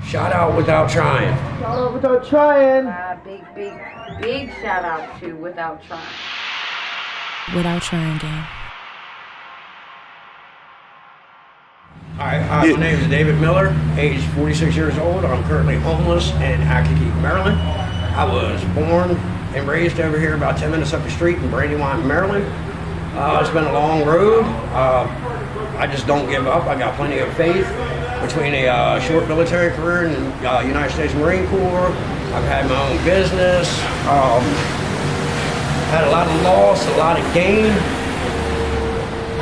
Shout out Without Trying. Shout out Without Trying. Big shout out to Without Trying. Withouttryin gang. Hi, my name is David Miller, age 46 years old. I'm currently homeless in Accokeek, Maryland. I was born and raised over here about 10 minutes up the street in Brandywine, Maryland. It's been a long road. I just don't give up. I got plenty of faith. Between a short military career in the United States Marine Corps, I've had my own business. Had a lot of loss, a lot of gain.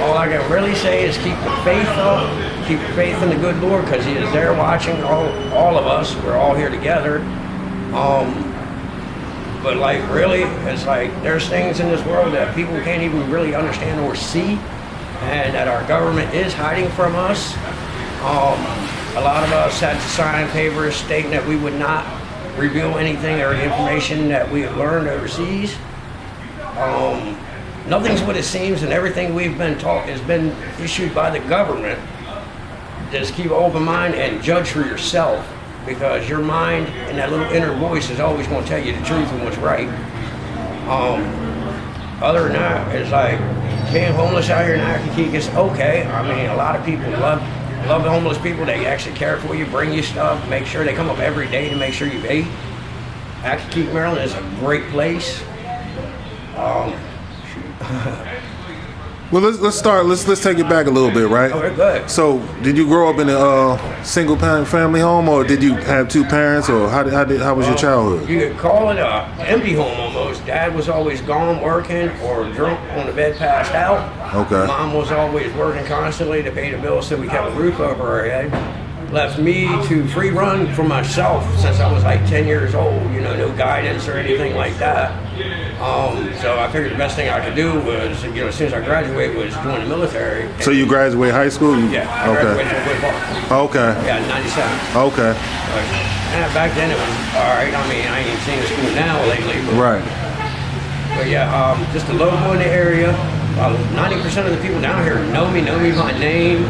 All I can really say is keep the faith up, keep the faith in the good Lord, because He is there watching all of us. We're all here together. But like really, it's like there's things in this world that people can't even really understand or see, and that our government is hiding from us. A lot of us had to sign papers stating that we would not reveal anything or information that we have learned overseas. Nothing's what it seems, and everything we've been taught has been issued by the government. Just keep an open mind and judge for yourself, because your mind and that little inner voice is always going to tell you the truth and what's right. Other than that, it's like being homeless out here in Accokeek is okay. I mean, a lot of people love the homeless people. They actually care for you, bring you stuff, make sure they come up every day to make sure you ate. Accokeek, Maryland is a great place. Well, let's start. Let's take it back a little bit, right? Okay, good. So, did you grow up in a single parent family home, or did you have two parents, or how was your childhood? You could call it a empty home almost. Dad was always gone working or drunk on the bed, passed out. Okay. Mom was always working constantly to pay the bills so we kept a roof over our head. Left me to free run for myself since I was like 10 years old. You know, no guidance or anything like that. So I figured the best thing I could do was, you know, as soon as I graduated, was join the military. So you graduated high school? Yeah, I graduated from Whitbar. Okay. Yeah, 97. Okay. And back then it was all right. I mean, I ain't seen the school now lately. But, Right. But yeah, just a local in the area. 90% of the people down here know me by name.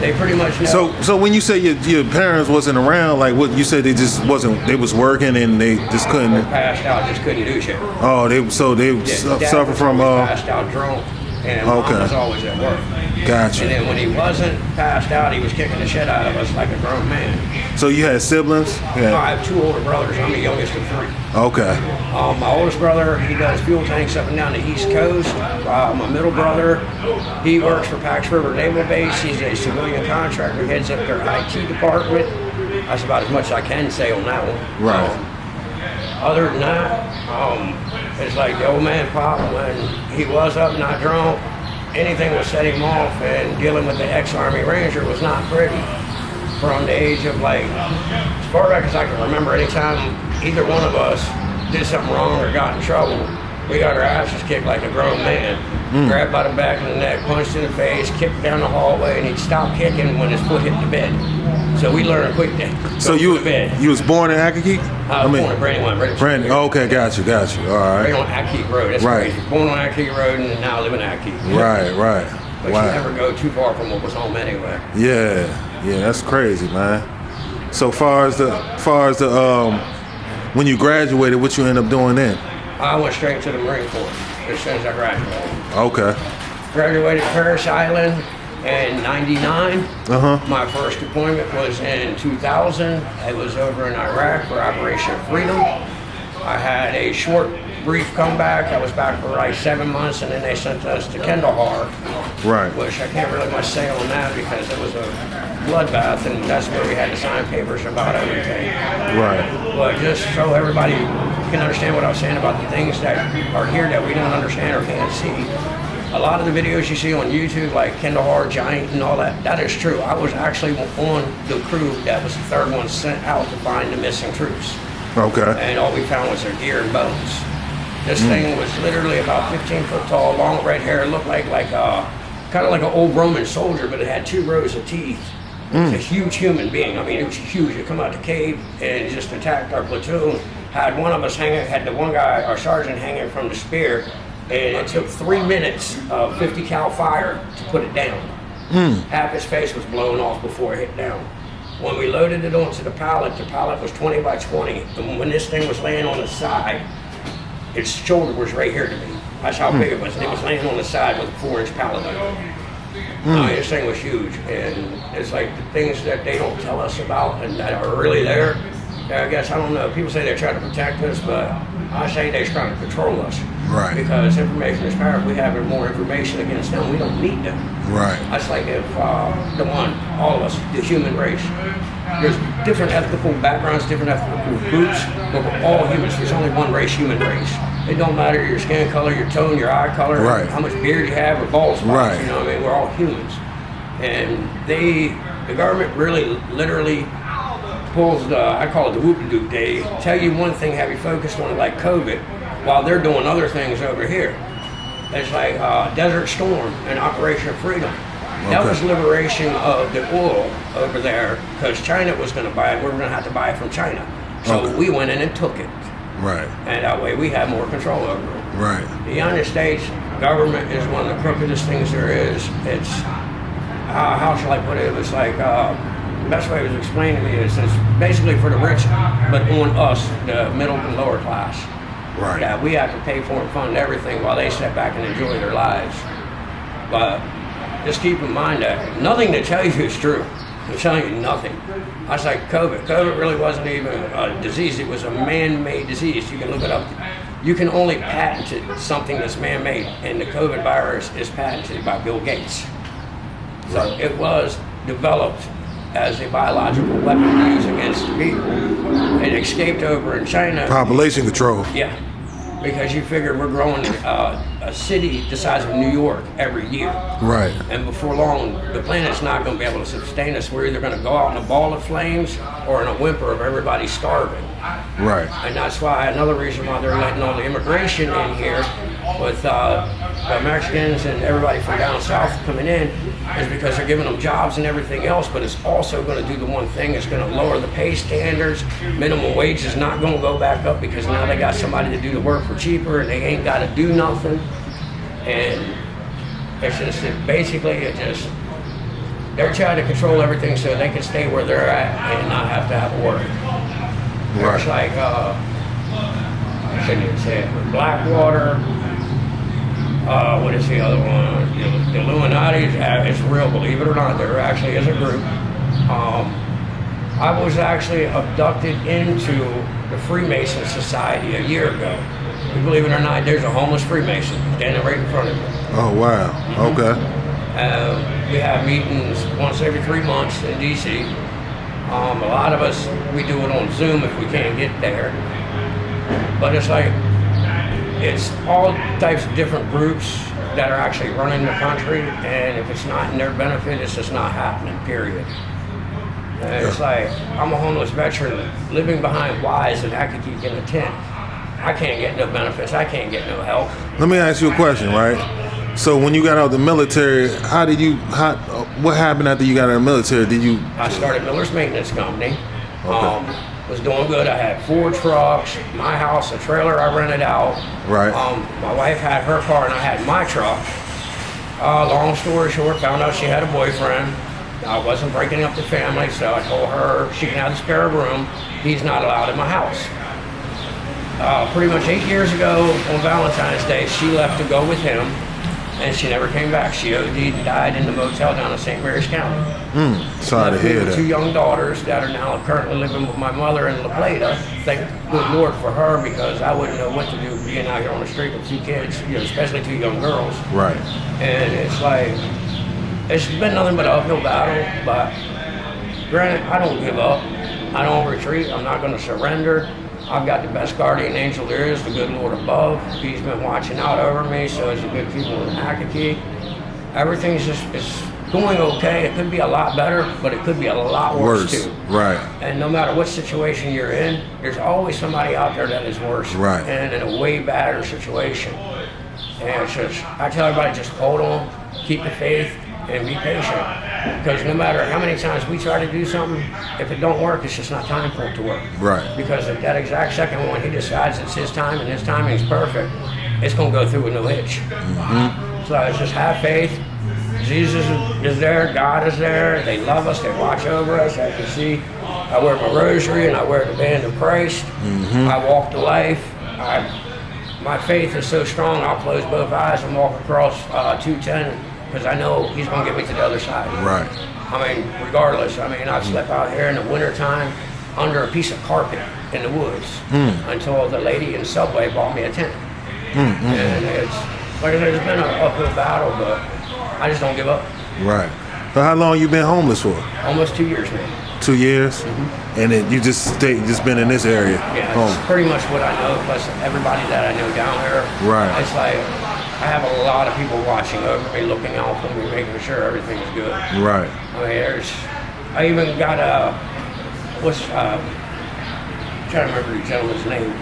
They pretty much know. So when you say your parents wasn't around, like what you said, they just wasn't. They was working and they just couldn't. They passed out, just couldn't do shit. Oh, they suffer from. Passed out drunk, and Mom was always at work. Gotcha. And then when he wasn't passed out, he was kicking the shit out of us like a grown man. So you had siblings? Yeah. I have two older brothers. I'm the youngest of three. Okay. My oldest brother, he does fuel tanks up and down the East Coast. My middle brother, he works for Pax River Naval Base. He's a civilian contractor, heads up their IT department. That's about as much as I can say on that one. Right. Other than that, it's like the old man Pop, when he was up not drunk, anything would set him off, and dealing with the ex-Army Ranger was not pretty. From the age of like, as far back as I can remember, anytime either one of us did something wrong or got in trouble, we got our asses kicked like a grown man. Grabbed by the back of the neck, punched in the face, kicked down the hallway, and he'd stop kicking when his foot hit the bed. So we learned quick to So you was born in Accokeek? I was born in Brandywine. Brandon. Oh, okay, got you. All right. Right on Accokeek Road. That's right. Crazy. Born on Accokeek Road and now I live in Accokeek. Right. But you never go too far from what was home anyway. Yeah, that's crazy, man. So far as the when you graduated, what you end up doing then? I went straight to the Marine Corps as soon as I graduated. Okay. Graduated Paris Island in 99. My first deployment was in 2000. It was over in Iraq for Operation Freedom. I had a short, brief comeback. I was back for like 7 months, and then they sent us to Kandahar. Right. Which I can't really much say on that because it was a bloodbath, and that's where we had to sign papers about everything. Right. But just so everybody can understand what I was saying about the things that are here that we don't understand or can't see. A lot of the videos you see on YouTube, like Kandahar, Giant, and all that, that is true. I was actually on the crew that was the third one sent out to find the missing troops. Okay. And all we found was their gear and bones. This thing was literally about 15 foot tall, long red hair, looked like kind of like an old Roman soldier, but it had 2 rows of teeth. It was a huge human being. I mean, it was huge. It come out the cave and just attacked our platoon. Had one of us hanging, had the one guy, our sergeant, hanging from the spear, and it took 3 minutes of 50 cal fire to put it down. Half his face was blown off before it hit down. When we loaded it onto the pallet was 20 by 20. And when this thing was laying on the side, its shoulder was right here to me. That's how big it was. And it was laying on the side with a 4-inch pallet on it. This thing was huge. And it's like the things that they don't tell us about and that are really there. I guess, I don't know. People say they're trying to protect us, but I say they're trying to control us. Right. Because information is power. If we have more information against them, we don't need them. Right. That's like if all of us, the human race, there's different ethical backgrounds, different ethical groups, but we're all humans. There's only one race, human race. It don't matter your skin color, your tone, your eye color, right. how much beard you have or bald spots, right. you know what I mean? We're all humans. And the government really literally pulls I call it the whoop-de-doop. They tell you one thing, have you focused on it like COVID, while they're doing other things over here. It's like Desert Storm and Operation Freedom. That was liberation of the oil over there because China was going to buy it. We were going to have to buy it from China. So we went in and took it. Right. And that way we have more control over it. Right. The United States government is one of the crookedest things there is. It's, how shall I put it? It was like, the best way it was explained to me is it's basically for the rich, but on us, the middle and lower class. Right. Yeah, we have to pay for and fund everything while they sit back and enjoy their lives. But just keep in mind that nothing they tell you is true. They're telling you nothing. That's like COVID. COVID really wasn't even a disease. It was a man-made disease. You can look it up. You can only patent something that's man-made, and the COVID virus is patented by Bill Gates. So it was developed as a biological weapon to use against the people. It escaped over in China. Population control. Yeah, because you figure we're growing a city the size of New York every year. Right. And before long, the planet's not going to be able to sustain us. We're either going to go out in a ball of flames or in a whimper of everybody starving. Right. And that's why another reason why they're letting all the immigration in here with the Mexicans and everybody from down south coming in is because they're giving them jobs and everything else, but it's also going to do the one thing, it's going to lower the pay standards. Minimum wage is not going to go back up because now they got somebody to do the work for cheaper and they ain't got to do nothing. And it's just, they're trying to control everything so they can stay where they're at and not have to have work. Right. It's like, I shouldn't even say it, but Blackwater, what is the other one? The Illuminati is real, believe it or not. There actually is a group. I was actually abducted into the Freemason Society a year ago. Believe it or not, there's a homeless Freemason standing right in front of me. Oh, wow. Okay. We have meetings once every 3 months in D.C. A lot of us, we do it on Zoom if we can't get there. But it's like, it's all types of different groups that are actually running the country, and if it's not in their benefit, it's just not happening, period. And it's like, I'm a homeless veteran living behind Wise and Akakik in a tent. I can't get no benefits, I can't get no help. Let me ask you a question, right? So when you got out of the military, what happened after you got out of the military? I started Miller's Maintenance Company. Okay. Was doing good. I had 4 trucks, my house, a trailer I rented out. Right. My wife had her car and I had my truck. Long story short, found out she had a boyfriend. I wasn't breaking up the family, so I told her she can have the spare room. He's not allowed in my house. Pretty much 8 years ago on Valentine's Day, she left to go with him, and she never came back. She OD'd and died in the motel down in St. Mary's County. Sorry to hear that. 2 young daughters that are now currently living with my mother in La Plata. Thank good Lord for her, because I wouldn't know what to do being out here on the street with 2 kids, especially 2 young girls. Right. And it's like, it's been nothing but an uphill battle, but granted, I don't give up. I don't retreat. I'm not going to surrender. I've got the best guardian angel there is, the good Lord above. He's been watching out over me, so is the good people in Akaki. Everything's just, it's going okay. It could be a lot better, but it could be a lot worse too. Right. And no matter what situation you're in, there's always somebody out there that is worse. Right. And in a way badder situation. And it's just, I tell everybody, just hold on, keep the faith, and be patient. Because no matter how many times we try to do something, if it don't work, it's just not time for it to work. Right. Because at that exact second when he decides it's his time and his timing is perfect, it's going to go through with no hitch. So it's just have faith, Jesus is there, God is there, they love us, they watch over us. As you see, I wear my rosary and I wear the band of Christ. I walk the life. My faith is so strong, I'll close both eyes and walk across 210 because I know he's going to get me to the other side. Right. I mean, regardless, I've slept out here in the wintertime under a piece of carpet in the woods until the lady in Subway bought me a tent. And it's, like I said, it's been an uphill battle, but I just don't give up. Right. So how long you been homeless for? Almost 2 years now. 2 years? And then you just been in this area? Yeah, it's pretty much what I know, plus everybody that I know down here. Right. It's like, I have a lot of people watching over me, looking out for me, making sure everything's good. Right. I even got trying to remember the gentleman's name.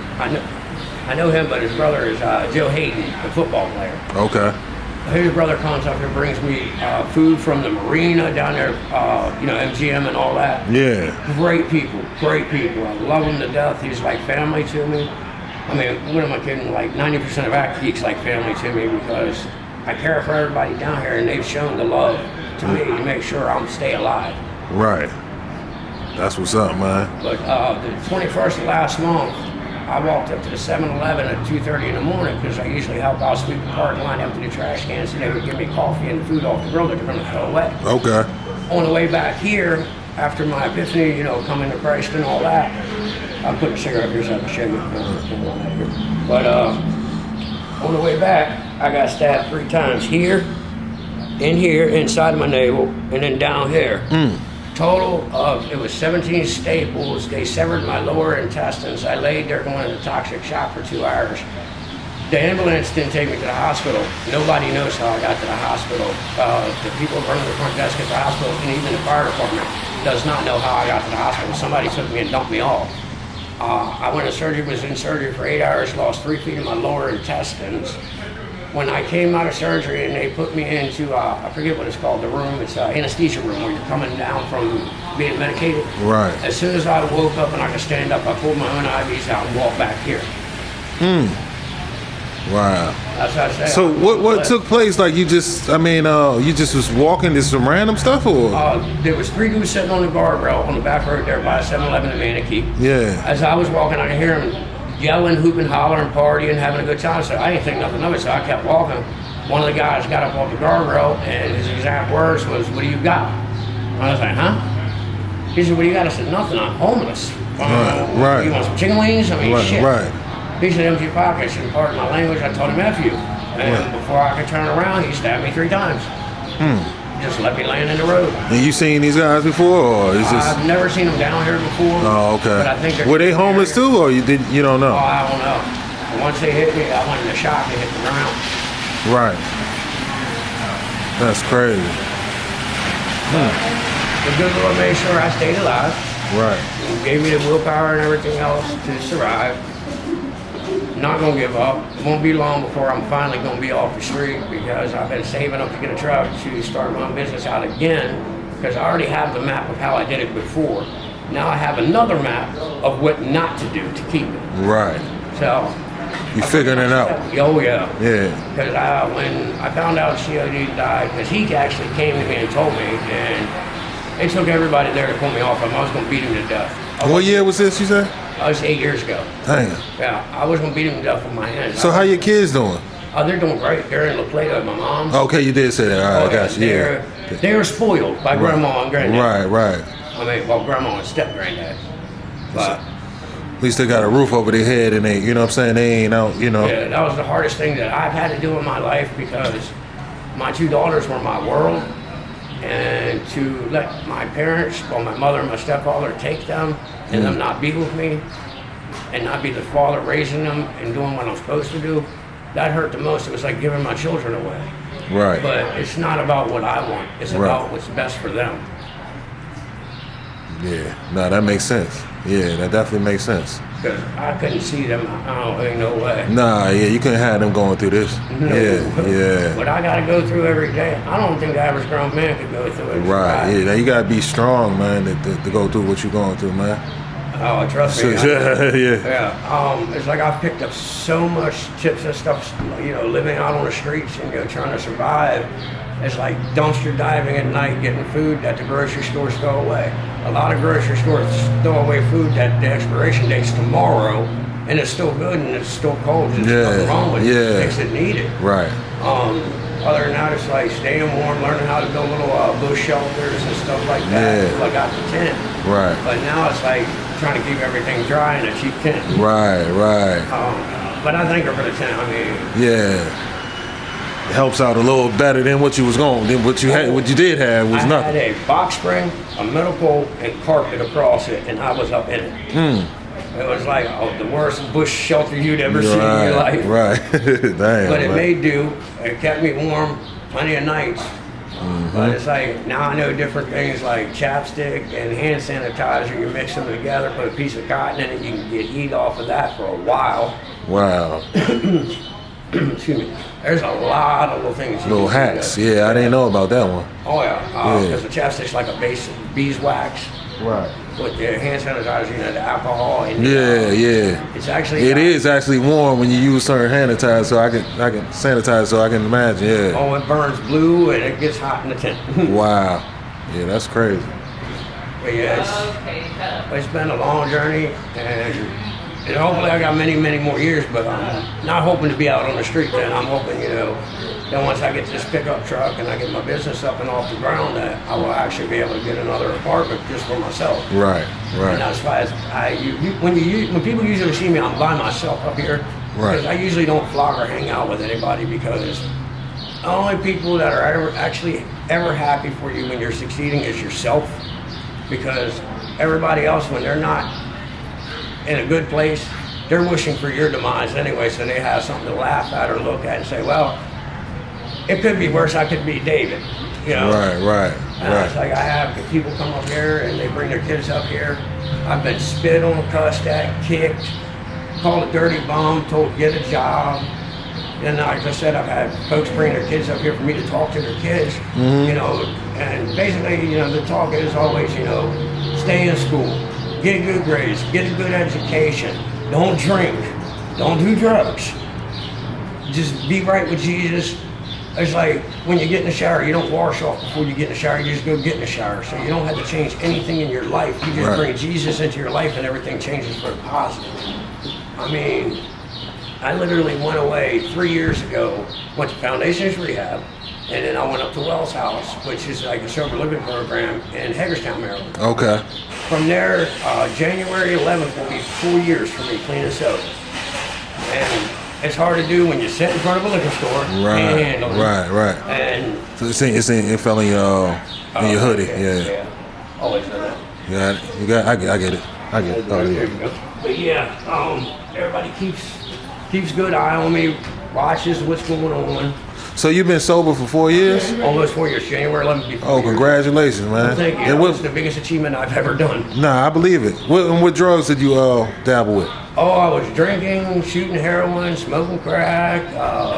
I know him, but his brother is Joe Hayden, the football player. Okay. His brother comes up here, brings me food from the marina down there, MGM and all that. Yeah. Great people. I love him to death. He's like family to me. I mean, what am I kidding? Like 90% of Ackeek's like family to me because I care for everybody down here and they've shown the love to me to make sure I'm stay alive. Right. That's what's up, man. But the 21st of last month, I walked up to the 7-Eleven at 2:30 in the morning because I usually help out sweep the parking lot, empty the trash cans, so they would give me coffee and food off the grill that they're going to throw away. Okay. On the way back here, after my epiphany, coming to Christ and all that, I'm putting a cigarette here so I can show you. But on the way back, I got stabbed 3 times here, in here, inside of my navel, and then down here. Total of, it was 17 staples. They severed my lower intestines. I laid there going into toxic shock for 2 hours. The ambulance didn't take me to the hospital. Nobody knows how I got to the hospital. The people running the front desk at the hospital, and even the fire department, does not know how I got to the hospital. Somebody took me and dumped me off. I went to surgery, was in surgery for 8 hours, lost 3 feet of my lower intestines. When I came out of surgery and they put me into, I forget what it's called, the room, it's an anesthesia room where you're coming down from being medicated. Right. As soon as I woke up and I could stand up, I pulled my own IVs out and walked back here. Wow. That's what I said. So what took place? Like you just was walking, just some random stuff, or? There was 3 dudes sitting on the guardrail on the back road there by 7-Eleven in Manatee. Yeah. As I was walking, I could hear them yelling, hooping, hollering, partying, having a good time. So I didn't think nothing of it, so I kept walking. One of the guys got up off the guardrail, and his exact words was, "What do you got?" And I was like, "Huh?" He said, "What do you got?" I said, "Nothing, I'm homeless." Right. You want some chicken wings? I mean, shit. Right. He said, "Empty your pockets," and pardon my language, I told him, "F you." And before I could turn around, he stabbed me 3 times. Just let me land in the road. And you seen these guys before, or is this? I've never seen them down here before. Oh, okay. But I think were they homeless too, or you don't know? Oh, I don't know. But once they hit me, I went in the shock and hit the ground. Right. That's crazy. The good Lord made sure I stayed alive. Right. He gave me the willpower and everything else to survive. Not gonna give up. It won't be long before I'm finally gonna be off the street because I've been saving up to get a truck to start my own business out again because I already have the map of how I did it before. Now I have another map of what not to do to keep it. Right. So. You figuring it out? Oh yeah. Yeah. Because when I found out COD died, because he actually came to me and told me, and it took everybody there to pull me off him. I was gonna beat him to death. What year was this, you said? I was 8 years ago. Dang. Yeah, I was gonna beat him to death with my hands. So how your kids doing? Oh, they're doing great. They're in La Plata, my mom. Okay, you did say that. All right, got you. Yeah. They were spoiled by grandma and granddad. Right. I mean, well, grandma and step granddad. But at least they got a roof over their head and they, you know what I'm saying, they ain't out, Yeah, that was the hardest thing that I've had to do in my life because my 2 daughters were my world. And to let my parents, well, my mother and my stepfather take them and them not be with me and not be the father raising them and doing what I'm supposed to do, that hurt the most. It was like giving my children away. Right. But it's not about what I want. It's about what's best for them. Yeah, no, that makes sense. Yeah, that definitely makes sense. Because I couldn't see them. Ain't no way. Nah, yeah, you couldn't have them going through this. No. Yeah. But I got to go through every day. I don't think the average grown man could go through it. Right, yeah, now you got to be strong, man, to go through what you're going through, man. Oh, trust me. Yeah. It's like I've picked up so much tips and stuff, living out on the streets and trying to survive. It's like dumpster diving at night, getting food that the grocery stores throw away. A lot of grocery stores throw away food that the expiration date's tomorrow, and it's still good and it's still cold. There's nothing wrong with it. Fix it, need it. Right. Other than that, it's like staying warm, learning how to build little bush shelters and stuff like that. Yeah. I got the tent. Right. But now it's like trying to keep everything dry in a cheap tent. Right. But I thank her for the tent. I mean, yeah. It helps out a little better than what you was going. Than what you had. What you did have was nothing. I had a box spring, a metal pole, and carpet across it, and I was up in it. It was like the worst bush shelter you'd ever seen in your life. Right. Damn. But it made do. It kept me warm plenty of nights. But it's like, now I know different things like chapstick and hand sanitizer. You mix them together, put a piece of cotton in it, you can get heat off of that for a while. Wow. Excuse me. There's a lot of little things. Little hacks. Yeah, I didn't know about that one. Oh yeah. Because the chapstick's like a base of beeswax. Right. With the hand sanitizer, you know, the alcohol. And Yeah. It's actually. It is actually warm when you use certain hand sanitizer, so I can sanitize, so I can imagine. Yeah. Oh, it burns blue and it gets hot in the tent. Wow. Yeah, that's crazy. But yeah, it's been a long journey, and hopefully I got many, many more years, but I'm not hoping to be out on the street then. I'm hoping, you know, that once I get this pickup truck and I get my business up and off the ground, that I will actually be able to get another apartment just for myself. Right. And that's why when people usually see me, I'm by myself up here. Right. Because I usually don't vlog or hang out with anybody, because the only people that are ever happy for you when you're succeeding is yourself. Because everybody else, when they're not in a good place, they're wishing for your demise anyway, so they have something to laugh at or look at and say, well, it could be worse, I could be David, you know? Right. It's like I have the people come up here and they bring their kids up here. I've been spit on, cussed at, kicked, called a dirty bum, told get a job. And like I said, I've had folks bring their kids up here for me to talk to their kids, you know, and basically, you know, the talk is always, you know, stay in school, get good grades, get a good education, don't drink, don't do drugs, just be right with Jesus. It's like when you get in the shower, you don't wash off before you get in the shower, you just go get in the shower. So you don't have to change anything in your life. You just bring Jesus into your life and everything changes for the positive. I mean, I literally went away 3 years ago, went to Foundations Rehab, and then I went up to Wells House, which is like a sober living program in Hagerstown, Maryland. Okay. From there, January 11th will be 4 years for me clean and sober. And it's hard to do when you sit in front of a liquor store. Right. And so it fell in your hoodie. Okay, yeah. Always done that. Yeah, I get it. Oh, There you go. But yeah, everybody keeps good eye on me, watches what's going on. So you've been sober for 4 years? Almost 4 years. January 11th. Be 4 Oh, years. congratulations, man. Thank you. And That was the biggest achievement I've ever done. Nah, I believe it. What drugs did you dabble with? Oh, I was drinking, shooting heroin, smoking crack,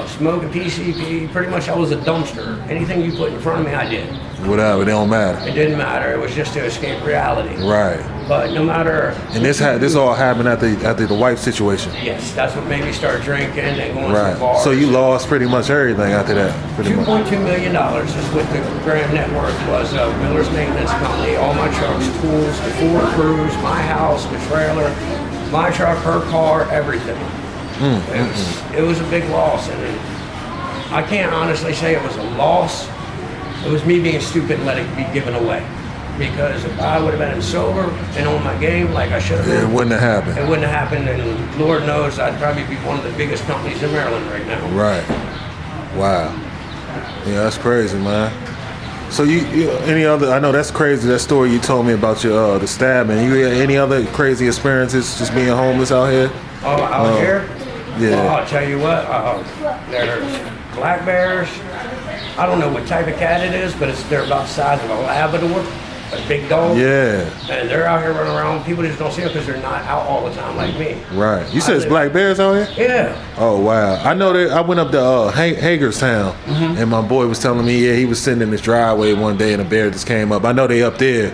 smoking PCP. Pretty much I was a dumpster. Anything you put in front of me, I did. Whatever, it don't matter. It didn't matter. It was just to escape reality. Right. But no matter. And this all happened after the wife situation. Yes, that's what made me start drinking and going to the bars. So you lost pretty much everything after that. $2.2 million is what the Graham net worth was of Miller's Maintenance Company. All my trucks, tools, the 4 crews, my house, the trailer, my truck, her car, everything. It was a big loss, and I can't honestly say it was a loss. It was me being stupid and letting it be given away. Because if I would have been sober and on my game like I should have been, it wouldn't have happened. It wouldn't have happened, and Lord knows I'd probably be one of the biggest companies in Maryland right now. Right. Wow. Yeah, that's crazy, man. So you any other? I know that's crazy. That story you told me about your the stabbing. You had any other crazy experiences just being homeless out here? Oh, out here? Yeah. Well, I'll tell you what. There's black bears. I don't know what type of cat it is, but they're about the size of a Labrador, a big dog. Yeah. And they're out here running around. People just don't see them because they're not out all the time like me. Right. You said it's black bears out here? Yeah. Oh, wow. I know that. I went up to Hagerstown, and my boy was telling me, he was sitting in his driveway one day and a bear just came up. I know they up there.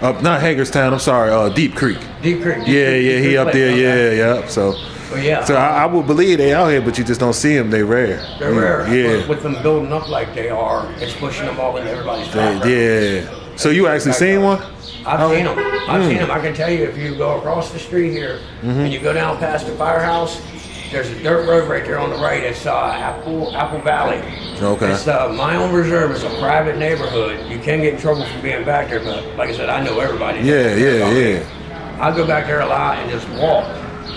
Up, not Hagerstown, I'm sorry, Deep Creek. Deep Creek. Yeah, he up there. Okay. Yeah. So Well, yeah. So I would believe they out here, but you just don't see them. They rare. They're rare. Yeah. But with them building up like they are, it's pushing them all into everybody's background. Yeah. So you actually seen one? I've seen them. I've seen them. I can tell you, if you go across the street here and you go down past the firehouse, there's a dirt road right there on the right. It's Apple Valley. Okay. It's my own reserve. It's a private neighborhood. You can get in trouble for being back there, but like I said, I know everybody. Yeah. I go back there a lot and just walk.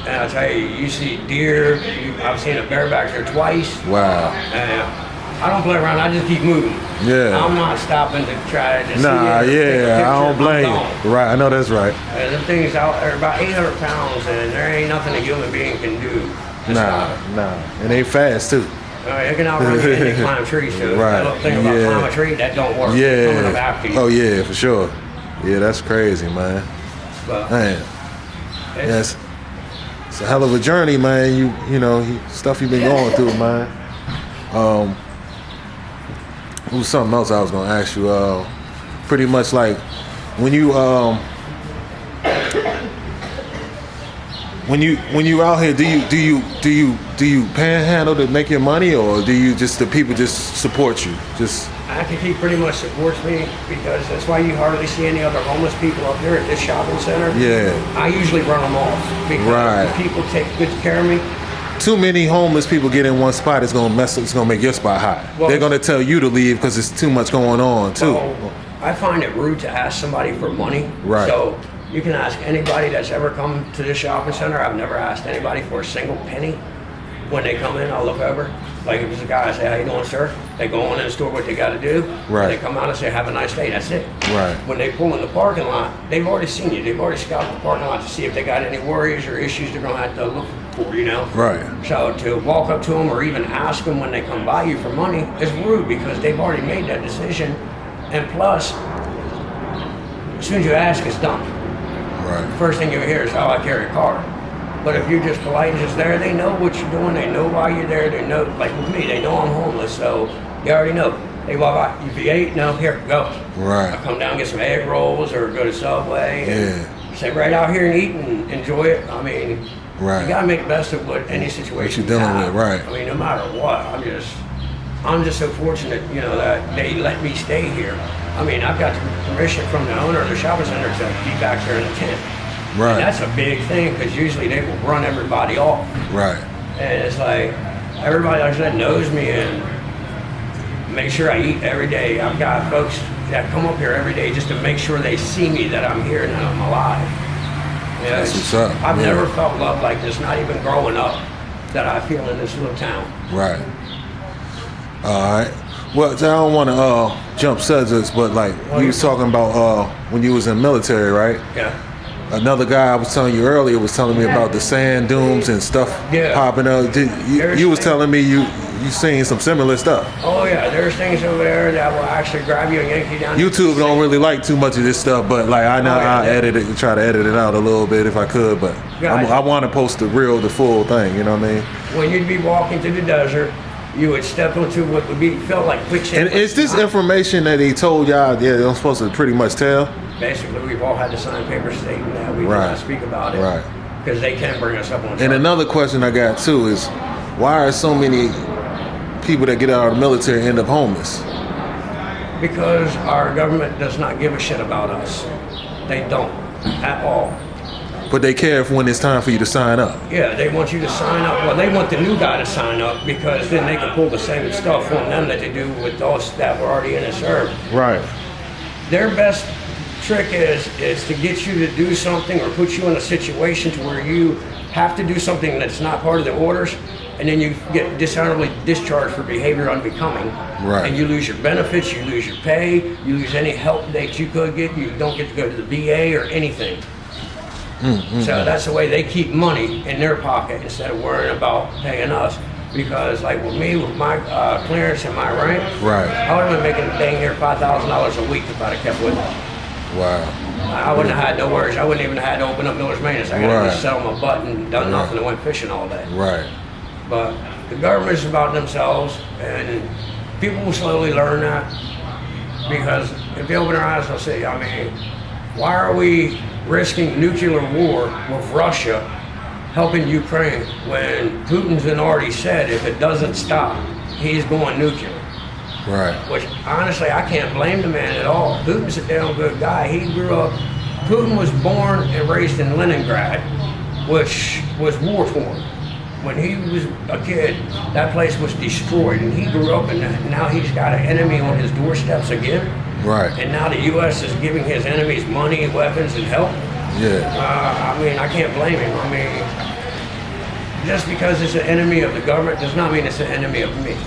And I tell you, you see deer. I've seen a bear back there twice. Wow. And I don't play around. I just keep moving. Yeah. I'm not stopping to try to Nah, see it. yeah, I don't blame you. Right, I know that's right. Them things out there about 800 pounds, and there ain't nothing a human being can do. Nah. And they fast too. They can outrun you and they climb trees too. Right. That little thing about climb a tree, that don't work. Yeah. Coming up after you. Oh yeah, for sure. Yeah, that's crazy, man. But Man. Yes. It's a hell of a journey, man. You know, stuff you've been going through, man. It was something else I was gonna ask you. Pretty much like when you out here, do you panhandle to make your money, or do you just the people just support you? Just Activity pretty much supports me, because that's why you hardly see any other homeless people up here at this shopping center. Yeah. I usually run them off because Right. the people take good care of me. too many homeless people get in one spot, it's gonna make your spot hot. Well, they're gonna tell you to leave because it's too much going on too. Well, I find it rude to ask somebody for money. Right. So you can ask anybody that's ever come to this shopping center. I've never asked anybody for a single penny. When they come in, I'll look over. Like if it's a guy, I say, "How you doing, sir?" They go on in the store what they got to do. Right. And they come out and say, "Have a nice day." That's it. Right. When they pull in the parking lot, they've already seen you. They've already scouted the parking lot to see if they got any worries or issues they're gonna have to look for. You know. Right. So to walk up to them or even ask them when they come by you for money is rude, because they've already made that decision. And plus, as soon as you ask, it's done. Right. First thing you hear is, "Oh, I carry a car." But if you're just polite and just there, they know what you're doing. They know why you're there. They know, like with me, they know I'm homeless, so they already know. They walk by, "You ate? No, here, go." Right. I come down and get some egg rolls or go to Subway and Yeah. sit right out here and eat and enjoy it. I mean, Right. you gotta make the best of what any situation you're dealing you have. with, right. I mean, no matter what, I'm just so fortunate, you know, that they let me stay here. I mean, I've got permission from the owner of the shopping center to be back there in the tent. Right. And that's a big thing, because usually they will run everybody off. Right. And it's like, everybody, like I said, knows me and make sure I eat every day. I've got folks that come up here every day just to make sure they see me, that I'm here and that I'm alive. You know, That's what's up. I've Yeah. never felt love like this, not even growing up, that I feel in this little town. Right. All right. Well, I don't want to jump subjects, but like you was talking about when you was in the military, right? Yeah. Another guy I was telling you earlier was telling me about the sand dunes and stuff Yeah. popping up. You was telling me you seen some similar stuff. Oh yeah, there's things over there that will actually grab you and yank you down. YouTube don't really like too much of this stuff, but like I know Oh, yeah. I edit it and try to edit it out a little bit if I could, but Gotcha. I want to post the full thing. You know what I mean? When you'd be walking through the desert, you would step into what would be felt like quicksand. And is this information that he told y'all? Yeah, they're supposed to pretty much tell. Basically, we've all had to sign papers stating that we Right. cannot speak about it. Right. Because they can bring us up on charge. And another question I got too is, why are so many people that get out of the military end up homeless? Because our government does not give a shit about us. They don't at all. But they care when it's time for you to sign up. Yeah, they want you to sign up. Well, they want the new guy to sign up, because then they can pull the same stuff on them that they do with us that were already in the service. Right. Their best trick is to get you to do something or put you in a situation to where you have to do something that's not part of the orders, and then you get dishonorably discharged for behavior unbecoming. Right. And you lose your benefits, you lose your pay, you lose any help that you could get, you don't get to go to the VA or anything. So that's the way they keep money in their pocket instead of worrying about paying us. Because like with me, with my clearance and my rank, Right. I would have been making dang near $5,000 a week if I'd have kept with it. Wow. I wouldn't have had no worries. I wouldn't even have had to open up Miller's Maintenance. I could have Right. just sat on my butt and done Right. nothing and went fishing all day. Right. But the government is about themselves, and people will slowly learn that. Because if they open their eyes, they'll say, I mean, why are we risking nuclear war with Russia helping Ukraine when Putin's already said if it doesn't stop, he's going nuclear. Right. Which honestly, I can't blame the man at all. Putin's a damn good guy. He grew up. Putin was born and raised in Leningrad, which was war torn. When he was a kid, that place was destroyed, and he grew up in that. Now he's got an enemy on his doorsteps again. Right. And now the U.S. is giving his enemies money, weapons, and help. Yeah. I mean, I can't blame him. I mean, just because it's an enemy of the government does not mean it's an enemy of me.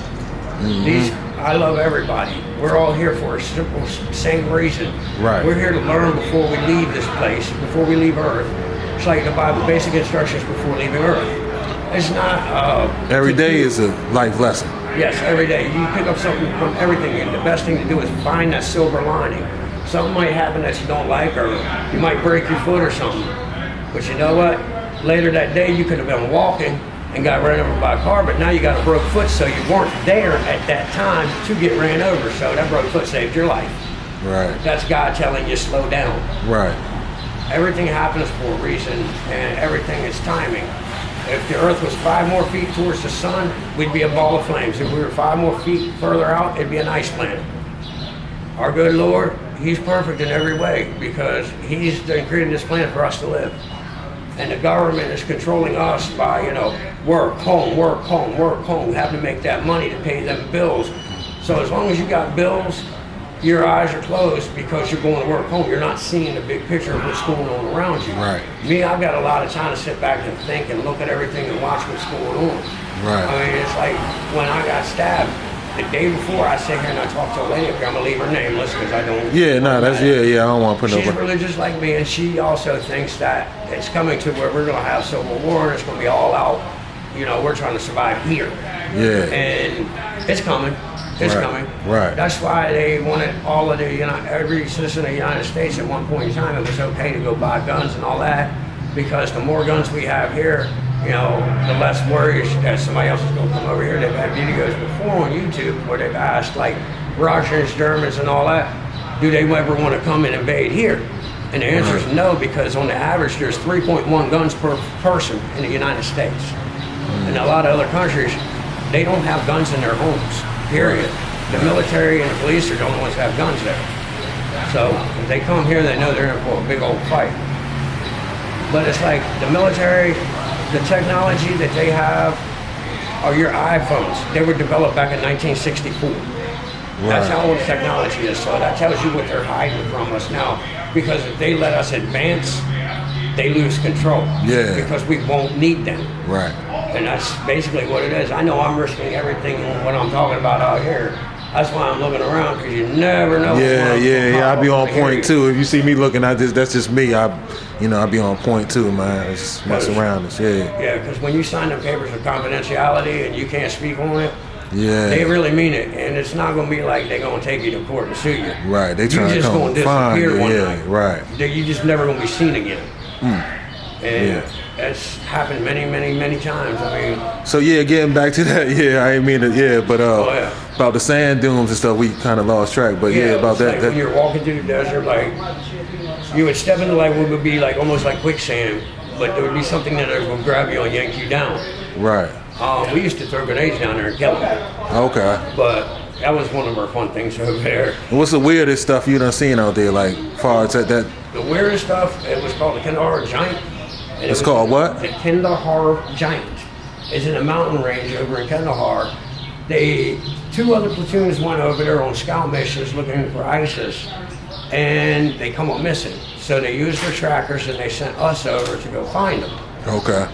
I love everybody. We're all here for a simple, same reason. Right. We're here to learn before we leave this place, before we leave Earth. It's like the Bible, basic instructions before leaving Earth. It's not... every day is a life lesson. Yes, every day. You pick up something from everything, and the best thing to do is find that silver lining. Something might happen that you don't like, or you might break your foot or something. But you know what? Later that day, you could have been walking and got ran over by a car, but now you got a broke foot, so you weren't there at that time to get ran over, so that broke foot saved your life. Right. That's God telling you slow down. Right. Everything happens for a reason, and everything is timing. If the Earth was 5 more feet towards the sun, we'd be a ball of flames. If we were 5 more feet further out, it'd be an ice planet. Our good Lord, He's perfect in every way because He's created this planet for us to live. And the government is controlling us by, work, home, work, home, work, home, having to make that money to pay them bills. So as long as you got bills, your eyes are closed because you're going to work home. You're not seeing the big picture of what's going on around you. Right. Me, I've got a lot of time to sit back and think and look at everything and watch what's going on. Right. I mean, it's like when I got stabbed, the day before I sit here and I talk to a lady up here, I'm going to leave her nameless because I don't... Yeah, no, that's, I don't want to put She's nobody... religious like me, and she also thinks that it's coming to where we're going to have civil war and it's going to be all out. We're trying to survive here. Yeah. And it's coming. It's coming. Right. That's why they wanted all of the, every citizen of the United States at one point in time, it was okay to go buy guns and all that, because the more guns we have here, the less worries that somebody else is going to come over here. They've had videos before on YouTube where they've asked, like, Russians, Germans, and all that, do they ever want to come and invade here? And the answer is no, because on the average, there's 3.1 guns per person in the United States. And a lot of other countries, they don't have guns in their homes. Period. The military and the police are the only ones that have guns there. So if they come here, they know they're in for a big old fight. But it's like the military, the technology that they have are your iPhones. They were developed back in 1964. That's how old technology is. So that tells you what they're hiding from us now. Because if they let us advance, they lose control. Yeah. Because we won't need them. Right. And that's basically what it is. I know I'm risking everything on what I'm talking about out here. That's why I'm looking around, because you never know. Yeah. I be on point too. If you see me looking, that's just me. I be on point too, man. It's just mess around us. Yeah. Yeah, because when you sign them papers of confidentiality and you can't speak on it, yeah, they really mean it, and it's not going to be like they're going to take you to court and sue you. Right. They trying to come find you. Yeah. Right. You just never going to be seen again. And that's happened many, many, many times. I mean. So getting back to that, I didn't mean to, but about the sand dunes and stuff, we kind of lost track. But about that. Like when you're walking through the desert, like you would step into like what would be like almost like quicksand, but there would be something that would grab you and yank you down. Right. We used to throw grenades down there and kill them. Okay. But that was one of our fun things over there. What's the weirdest stuff you done seen out there, like far as that? The weirdest stuff, it was called the Kandahar Giant. It's called what? The Kandahar Giant. It's in a mountain range over in Kandahar. Two other platoons went over there on scout missions looking for ISIS, and they come up missing. So they used their trackers and they sent us over to go find them. Okay.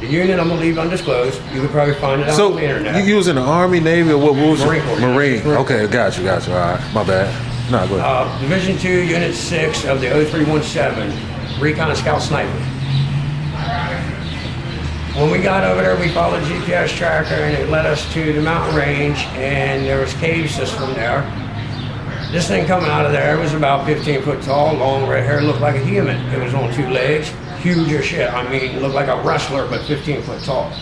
The unit I'm gonna leave undisclosed. You could probably find it out on the internet. So you using the Army, Navy, or what was Marine Corps. Marine. Okay, got you. All right, my bad. No, go ahead. Division 2, Unit 6 of the 0317, Recon and Scout Sniper. When we got over there, we followed GPS tracker and it led us to the mountain range, and there was cave system there. This thing coming out of there, it was about 15 foot tall, long red hair, looked like a human. It was on 2 legs, huge as shit. I mean, looked like a wrestler, but 15 foot tall.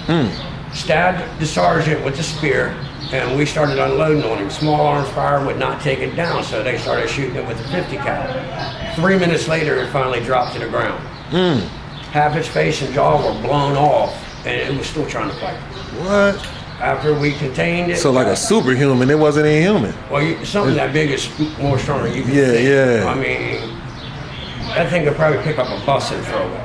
Stabbed the sergeant with the spear, and we started unloading on him. Small arms fire would not take it down, so they started shooting it with the 50 cal. 3 minutes later, it finally dropped to the ground. half his face and jaw were blown off, and it was still trying to fight. What? After we contained it. So like a superhuman, it wasn't even human. Well, something that big is more stronger than you can think. Yeah. I mean, that thing could probably pick up a bus and throw it.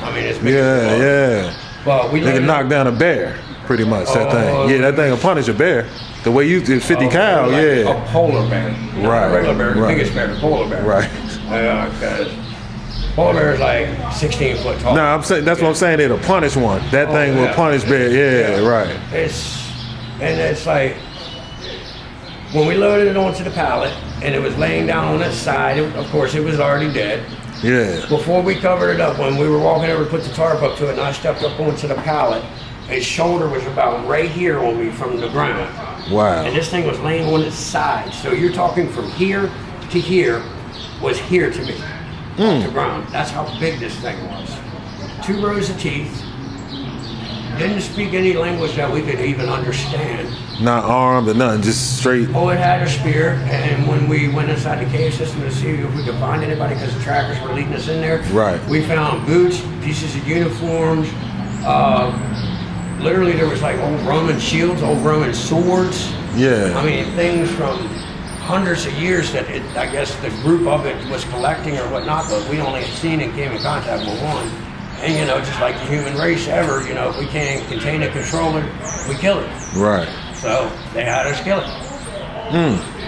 I mean, it's big. Yeah. But we They can knock down a bear, pretty much, that thing. Yeah, that thing will punish a bear. The way you did 50 cal, like yeah. A polar bear. Not Right. a regular bear, the Right. biggest bear, the polar bear. Right. Because polar bear is like 16 foot tall. No, I'm saying that's what I'm saying. It'll punish one. That thing will punish bear. Yeah, right. It's like when we loaded it onto the pallet and it was laying down on its side. Of course, it was already dead. Yeah. Before we covered it up, when we were walking over to put the tarp up to it, and I stepped up onto the pallet, his shoulder was about right here on me from the ground. Wow. And this thing was laying on its side. So you're talking from here to here was here to me, off the ground. That's how big this thing was. 2 rows of teeth. Didn't speak any language that we could even understand. Not armed or nothing, just straight. Oh, it had a spear, and when we went inside the cave system to see if we could find anybody, because the trackers were leading us in there, Right. we found boots, pieces of uniforms. Literally, there was like old Roman shields, old Roman swords. Yeah. I mean, things from hundreds of years that I guess the group of it was collecting or whatnot, but we only had seen and came in contact with one. And, you know, just like the human race ever, you know, if we can't contain it, control it, we kill it. Right. So they had us kill it.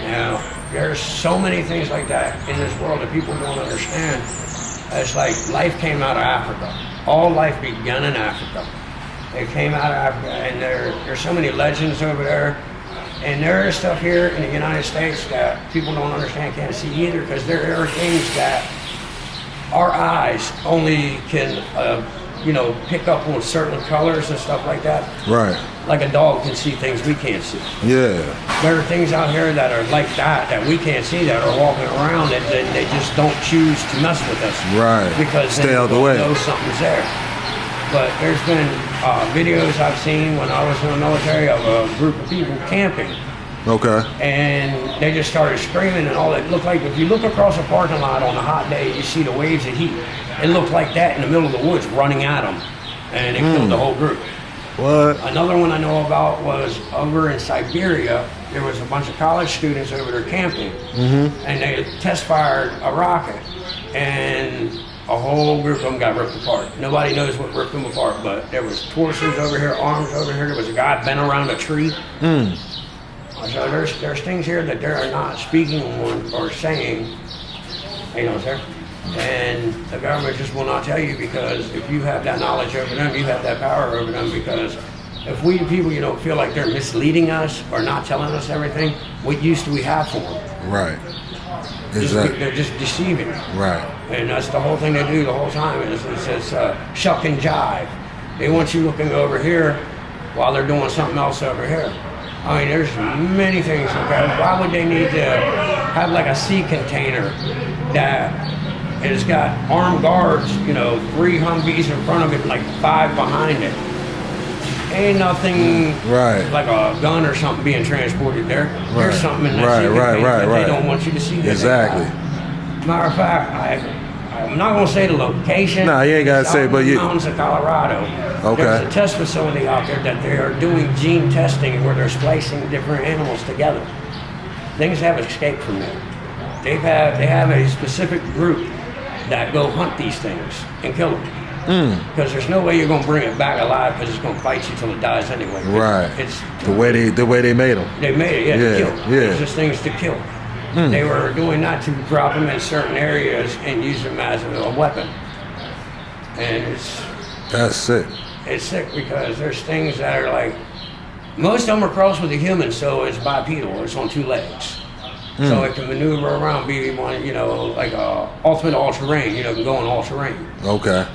Now, there's so many things like that in this world that people don't understand. It's like life came out of Africa. All life began in Africa. It came out of Africa, and there's so many legends over there. And there is stuff here in the United States that people don't understand, can't see either, because there are things that our eyes only can, pick up on certain colors and stuff like that. Right. Like a dog can see things we can't see. Yeah. There are things out here that are like that we can't see, that are walking around and they just don't choose to mess with us. Right. Because Stay they out the don't way. know something's there. But there's been videos I've seen when I was in the military of a group of people camping. Okay. And they just started screaming and all. It looked like if you look across a parking lot on a hot day, you see the waves of heat. It looked like that in the middle of the woods running at them. And it killed the whole group. What? Another one I know about was over in Siberia. There was a bunch of college students over there camping. And they test fired a rocket. And a whole group of them got ripped apart. Nobody knows what ripped them apart, but there was torsos over here, arms over here. There was a guy bent around a tree. So there's things here that they're not speaking on or saying, sir. And the government just will not tell you, because if you have that knowledge over them, you have that power over them. Because if we people, feel like they're misleading us or not telling us everything, what use do we have for them? Right. Exactly. They're just deceiving. Right. And that's the whole thing they do the whole time. It says shuck and jive. They want you looking over here while they're doing something else over here. I mean, there's many things. Okay? Why would they need to have like a sea container that has got armed guards, 3 Humvees in front of it, like 5 behind it? Ain't nothing like a gun or something being transported there. Right. There's something in that sea container that they don't want you to see. Exactly. Matter of fact, I'm not going to say the location. Nah, you ain't got to say, but you. Mountains of Colorado. Okay. There's a test facility out there that they are doing gene testing where they're splicing different animals together. Things have escaped from there. They have a specific group that go hunt these things and kill them. Because there's no way you're going to bring it back alive, because it's going to fight you till it dies anyway. Right. It's the way they made them. They made it, to kill. Yeah. It's just things to kill. They were doing that to drop them in certain areas and use them as a weapon. And that's sick. It's sick because there's things that are like, most of them are crossed with a human, so it's bipedal. It's on 2 legs. So it can maneuver around, be one, like ultimate all-terrain, can go in all-terrain. Okay.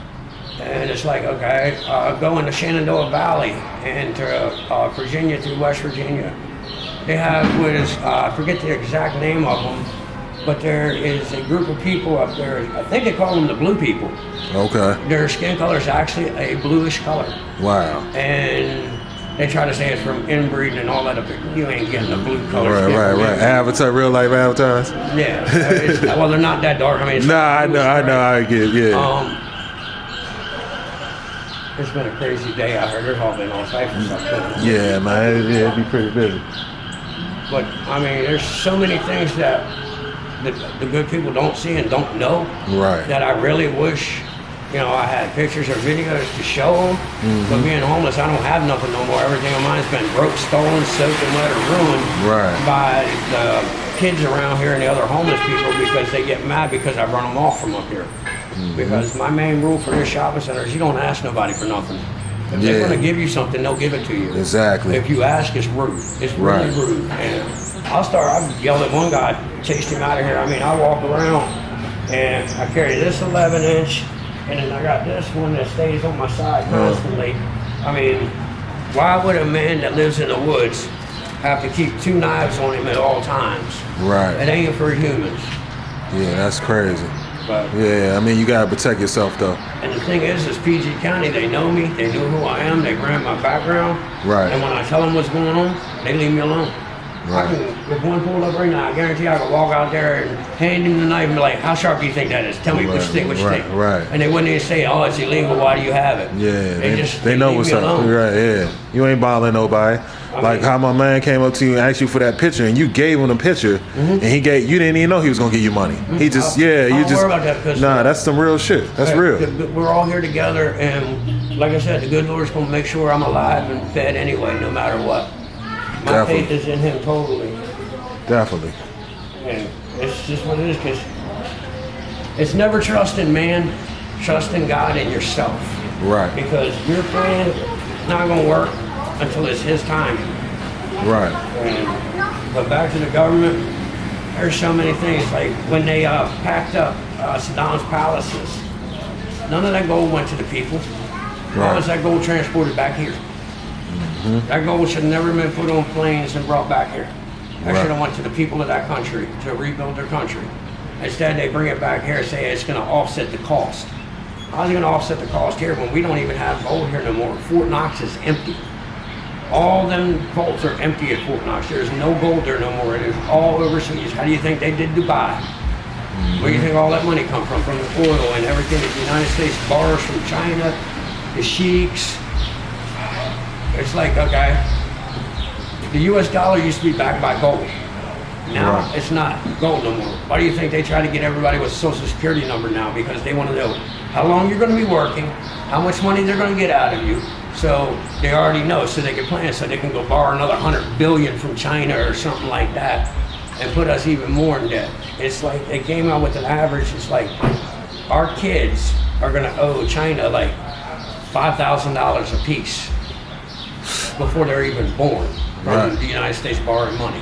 And it's like, okay, go into Shenandoah Valley and to Virginia through West Virginia. They have what is, I forget the exact name of them, but there is a group of people up there, I think they call them the blue people. Okay. Their skin color is actually a bluish color. Wow. And they try to say it's from inbreeding and all that. You ain't getting a blue color. Right. Avatar, real life avatars? Yeah. Well, they're not that dark. I mean, I know, I get it, yeah. It's been a crazy day out here. There's all been all types of stuff going on. Yeah, man, it'd be pretty busy. But I mean, there's so many things that the good people don't see and don't know. Right. That I really wish, you know, I had pictures or videos to show them. But being homeless, I don't have nothing no more. Everything of mine's been broke, stolen, soaked, and wet, or ruined by the kids around here and the other homeless people because they get mad because I run them off from up here. Because my main rule for this shopping center is you don't ask nobody for nothing. If they're going to give you something, they'll give it to you. Exactly. If you ask, it's rude. It's really rude. And I yelled at one guy, chased him out of here. I mean, I walk around and I carry this 11-inch, and then I got this one that stays on my side constantly. I mean, why would a man that lives in the woods have to keep 2 knives on him at all times? Right. It ain't for humans. Yeah, that's crazy. But, yeah, I mean, you gotta protect yourself though. And the thing is PG County, they know me, they know who I am, they grant my background. Right. And when I tell them what's going on, they leave me alone. Right. If one pulled up right now, I guarantee I could walk out there and hand him the knife and be like, how sharp do you think that is? Tell me which stick. Right. And they wouldn't even say, oh, it's illegal, why do you have it? Yeah, they know what's up. Right, yeah. You ain't bothering nobody. Like how my man came up to you and asked you for that picture, and you gave him the picture, and you didn't even know he was gonna give you money. He just, I don't worry about that, because that's some real shit. That's real. We're all here together, and like I said, the good Lord's gonna make sure I'm alive and fed anyway, no matter what. My faith is in Him totally. Definitely. And it's just what it is, because it's never trust in man, trust in God and yourself. Right. Because your plan not gonna work until it's His time. Right. But back to the government, there's so many things. Like when they packed up Saddam's palaces, none of that gold went to the people. Why was that gold transported back here? That gold should have never been put on planes and brought back here. That should have went to the people of that country to rebuild their country. Instead, they bring it back here and say it's going to offset the cost. How's it going to offset the cost here when we don't even have gold here no more? Fort Knox is empty. All them vaults are empty at Fort Knox. There's no gold there no more. It is all overseas. How do you think they did Dubai? Where do you think all that money come from? From the oil and everything that the United States borrows from China, the sheiks. It's like, okay, the US dollar used to be backed by gold. Now it's not gold no more. Why do you think they try to get everybody with a social security number now? Because they want to know how long you're going to be working, how much money they're going to get out of you. So they already know, so they can plan, so they can go borrow another 100 billion from China or something like that and put us even more in debt. It's like they came out with an average. It's like our kids are going to owe China like $5,000 a piece before they're even born from the United States borrowing money.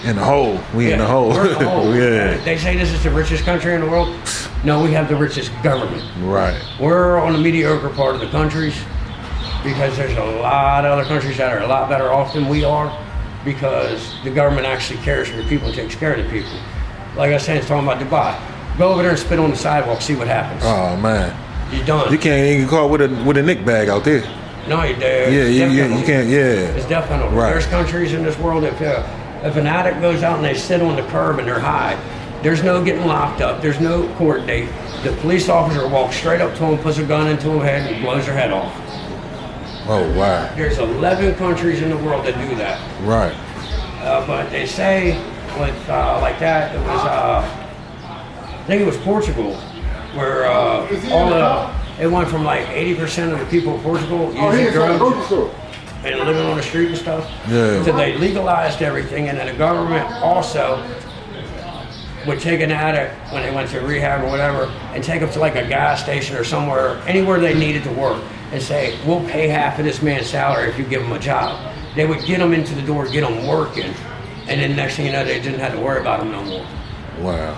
In the hole. We in the hole. We're in the hole. Yeah. They say this is the richest country in the world. No, we have the richest government. Right. We're on the mediocre part of the countries because there's a lot of other countries that are a lot better off than we are because the government actually cares for the people and takes care of the people. Like I said, it's talking about Dubai. Go over there and spit on the sidewalk, see what happens. Oh, man. You're done. You can't even get caught with a nick bag out there. No, you're Yeah, you can't, It's death penalty. Right. There's countries in this world, if an addict goes out and they sit on the curb and they're high, there's no getting locked up. There's no court date. The police officer walks straight up to him, puts a gun into his head, and blows their head off. Oh, wow. There's 11 countries in the world that do that. Right. But they say with like that, it was, I think it was Portugal, where it went from like 80% of the people of Portugal using drugs and living on the street and stuff. Yeah. So they legalized everything, and then the government also would take an addict when they went to rehab or whatever and take them to like a gas station or somewhere, anywhere they needed to work, and say, we'll pay half of this man's salary if you give him a job. They would get them into the door, get them working, and then next thing you know, they didn't have to worry about them no more. Wow.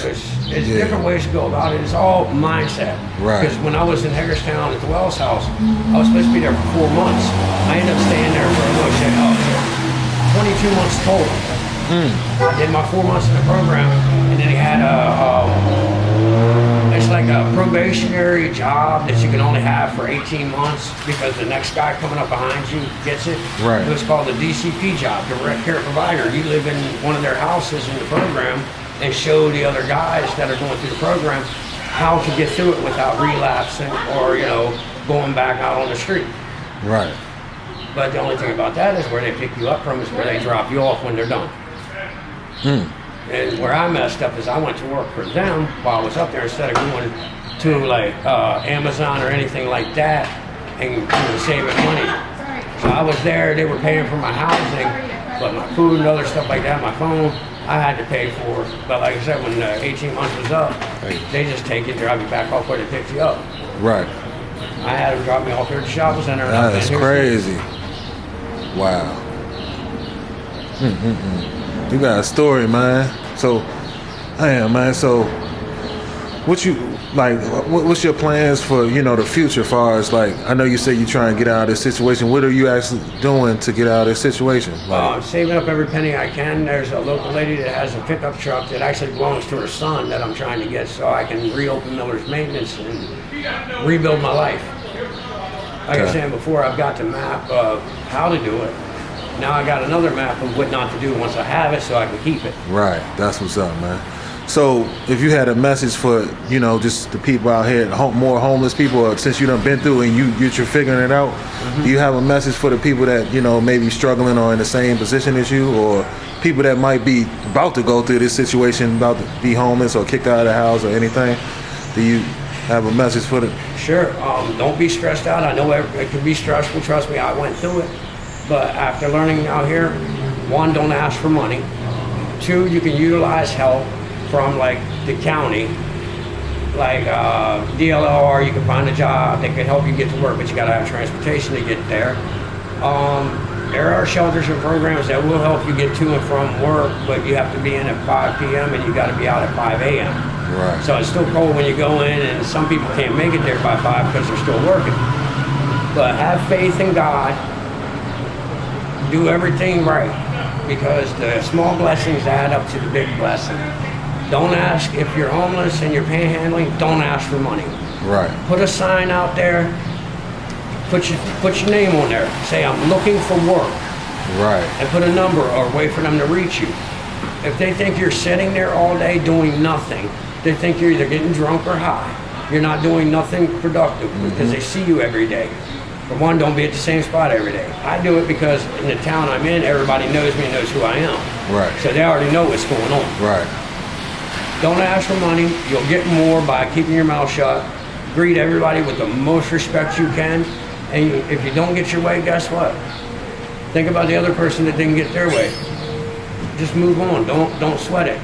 There's different ways to go about it. It's all mindset. Right. Because when I was in Hagerstown at the Wells House, I was supposed to be there for 4 months. I ended up staying there for 22 months total. I did my 4 months in the program, and then he had it's like a probationary job that you can only have for 18 months because the next guy coming up behind you gets it. Right. It was called the DCP job, direct care provider. You live in one of their houses in the program and show the other guys that are going through the program how to get through it without relapsing or, going back out on the street. Right. But the only thing about that is where they pick you up from is where they drop you off when they're done. And where I messed up is I went to work for them while I was up there instead of going to like Amazon or anything like that and saving money. So I was there, they were paying for my housing, but my food and other stuff like that, my phone, I had to pay for. But like I said, when 18 months was up, they just take you, drive you back off where they picked you up. Right. I had them drop me off here at the shopping center. That's crazy. Wow. You got a story, man. So, man. So, what's your plans for, the future as far as, like, I know you say you try and get out of this situation. What are you actually doing to get out of this situation? I'm saving up every penny I can. There's a local lady that has a pickup truck that actually belongs to her son that I'm trying to get so I can reopen Miller's Maintenance and rebuild my life. Like I was saying before, I've got the map of how to do it. Now I got another map of what not to do once I have it so I can keep it. Right. That's what's up, man. So if you had a message for, just the people out here, more homeless people, since you done been through and you're figuring it out, do you have a message for the people that, maybe struggling or in the same position as you, or people that might be about to go through this situation, about to be homeless or kicked out of the house or anything? Do you have a message for them? Sure. Don't be stressed out. I know it can be stressful. Trust me, I went through it. But after learning out here, 1, don't ask for money. 2, you can utilize help from like the county, like DLR. You can find a job that can help you get to work, but you got to have transportation to get there. There are shelters and programs that will help you get to and from work, but you have to be in at 5 p.m. and you got to be out at 5 a.m. Right. So it's still cold when you go in, and some people can't make it there by 5 because they're still working. But have faith in God. Do everything right, because the small blessings add up to the big blessing. Don't ask if you're homeless and you're panhandling. Don't ask for money. Right. Put a sign out there. Put your name on there. Say I'm looking for work. Right. And put a number or wait for them to reach you. If they think you're sitting there all day doing nothing, they think you're either getting drunk or high. You're not doing nothing productive because they see you every day. For one, don't be at the same spot every day. I do it because in the town I'm in, everybody knows me and knows who I am. Right. So they already know what's going on. Right. Don't ask for money. You'll get more by keeping your mouth shut. Greet everybody with the most respect you can. And if you don't get your way, guess what? Think about the other person that didn't get their way. Just move on. Don't sweat it.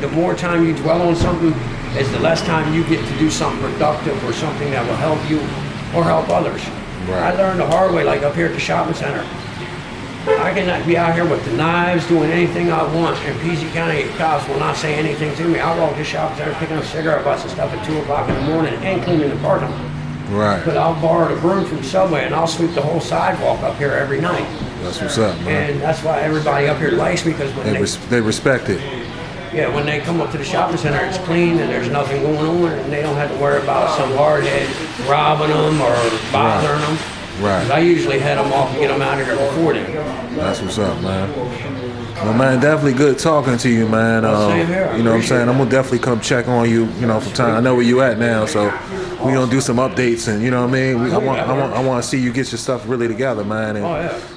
The more time you dwell on something is the less time you get to do something productive or something that will help you or help others. Right. I learned the hard way, like up here at the shopping center. I cannot be out here with the knives doing anything I want, and PG County cops will not say anything to me. I'll walk to the shopping center picking up cigarette butts and stuff at 2 o'clock in the morning and cleaning the parking lot. Right. But I'll borrow the broom from Subway and I'll sweep the whole sidewalk up here every night. That's what's up, man. And that's why everybody up here likes me, because when they respect it. Yeah, when they come up to the shopping center, it's clean and there's nothing going on, and they don't have to worry about some hardhead robbing them or bothering them. Right. I usually head them off and get them out of here before then. That's what's up, man. Well, man, definitely good talking to you, man. Same here. You know what I'm saying? I'm gonna definitely come check on you, from time. I know where you at now, so we gonna do some updates, and you know what I mean. I want to see you get your stuff really together, man. And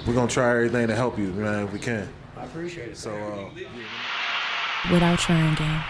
we're gonna try everything to help you, man, if we can. I appreciate it. So. Without Trying game.